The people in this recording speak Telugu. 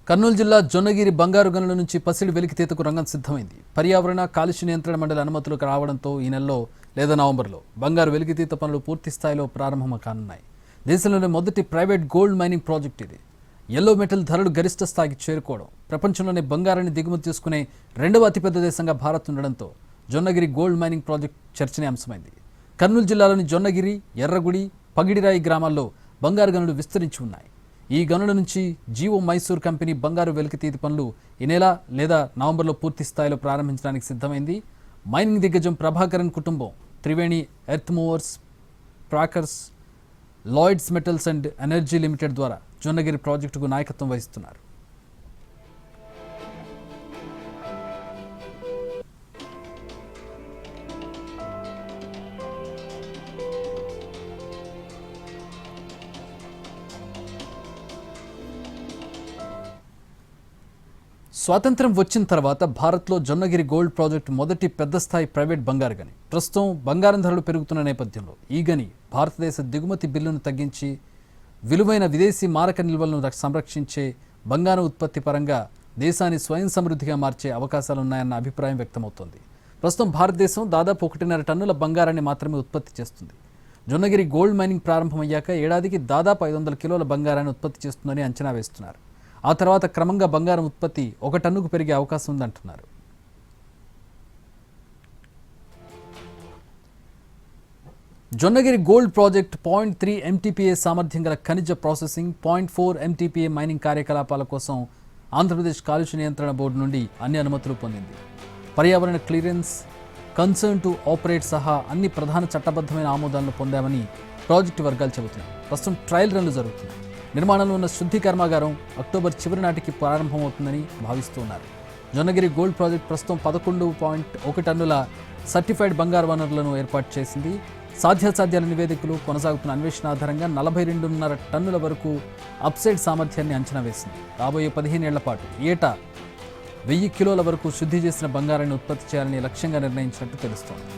కర్నూలు జిల్లా జొన్నగిరి బంగారు గనుల నుంచి పసిడి వెలికితీతకు రంగం సిద్ధమైంది. పర్యావరణ కాలుష్య నియంత్రణ మండలి అనుమతులకు రావడంతో ఈ నెలలో లేదా నవంబర్లో బంగారు వెలికితీత పనులు పూర్తి స్థాయిలో ప్రారంభం కానున్నాయి. దేశంలోని మొదటి ప్రైవేట్ గోల్డ్ మైనింగ్ ప్రాజెక్ట్ ఇది. ఎల్లో మెటల్ ధరలు గరిష్ట స్థాయికి చేరుకోవడం, ప్రపంచంలోనే బంగారాన్ని దిగుమతి చేసుకునే రెండవ అతిపెద్ద దేశంగా భారత్ ఉండడంతో జొన్నగిరి గోల్డ్ మైనింగ్ ప్రాజెక్ట్ చర్చనీయాంశమైంది. కర్నూలు జిల్లాలోని జొన్నగిరి, ఎర్రగుడి, పగిడిరాయి గ్రామాల్లో బంగారు గనులు విస్తరించి ఉన్నాయి. ఈ గనుల నుంచి జీవో మైసూర్ కంపెనీ బంగారు వెలికితీత పనులు ఈ నెల లేదా నవంబర్లో పూర్తి స్థాయిలో ప్రారంభించడానికి సిద్ధమైంది. మైనింగ్ దిగ్గజం ప్రభాకరన్ కుటుంబం త్రివేణి ఎర్త్ మూవర్స్, ప్రాకర్స్, Lloyds metals and energy limited ద్వారా జొన్నగిరి ప్రాజెక్టుకు నాయకత్వం వహిస్తున్నారు. స్వాతంత్ర్యం వచ్చిన తర్వాత భారత్లో జొన్నగిరి గోల్డ్ ప్రాజెక్టు మొదటి పెద్ద స్థాయి ప్రైవేట్ బంగారు గని. ప్రస్తుతం బంగారం ధరలు పెరుగుతున్న నేపథ్యంలో ఈ గని భారతదేశ దిగుమతి బిల్లును తగ్గించి విలువైన విదేశీ మారక నిల్వలను సంరక్షించే బంగారం ఉత్పత్తి పరంగా దేశాన్ని స్వయం సమృద్ధిగా మార్చే అవకాశాలున్నాయన్న అభిప్రాయం వ్యక్తమవుతోంది. ప్రస్తుతం భారతదేశం దాదాపు 1.5 టన్నుల బంగారాన్ని మాత్రమే ఉత్పత్తి చేస్తుంది. జొన్నగిరి గోల్డ్ మైనింగ్ ప్రారంభమయ్యాక ఏడాదికి దాదాపు 500 కిలోల బంగారాన్ని ఉత్పత్తి చేస్తుందని అంచనా వేస్తున్నారు. ఆ తర్వాత క్రమంగా బంగారం ఉత్పత్తి 1 టన్నుకు పెరిగే అవకాశం ఉందంటున్నారు. జొన్నగిరి గోల్డ్ ప్రాజెక్ట్ 0.3 MTPA సామర్థ్యం గల ఖనిజ ప్రాసెసింగ్, 0.4 MTPA మైనింగ్ కార్యకలాపాల కోసం ఆంధ్రప్రదేశ్ కాలుష్య నియంత్రణ బోర్డు నుండి అన్ని అనుమతులు పొందింది. పర్యావరణ క్లియరెన్స్, కన్సర్న్ టు ఆపరేట్ సహా అన్ని ప్రధాన చట్టబద్ధమైన ఆమోదాలను పొందామని ప్రాజెక్టు వర్గాలు చెబుతున్నాయి. ప్రస్తుతం ట్రయల్ రన్లు జరుగుతున్నాయి. నిర్మాణంలో ఉన్న శుద్ధి కర్మాగారం అక్టోబర్ చివరి నాటికి ప్రారంభమవుతుందని భావిస్తున్నారు. జొన్నగిరి గోల్డ్ ప్రాజెక్ట్ ప్రస్తుతం 11.1 టన్నుల సర్టిఫైడ్ బంగారు వనరులను ఏర్పాటు చేసింది. సాధ్యాసాధ్యాల నివేదికలు, కొనసాగుతున్న అన్వేషణ ఆధారంగా 42.5 టన్నుల వరకు అప్సైడ్ సామర్థ్యాన్ని అంచనా వేసింది. రాబోయే 15 ఏళ్ల పాటు ఏటా 1000 కిలోల వరకు శుద్ధి చేసిన బంగారాన్ని ఉత్పత్తి చేయాలని లక్ష్యంగా నిర్ణయించినట్టు తెలుస్తోంది.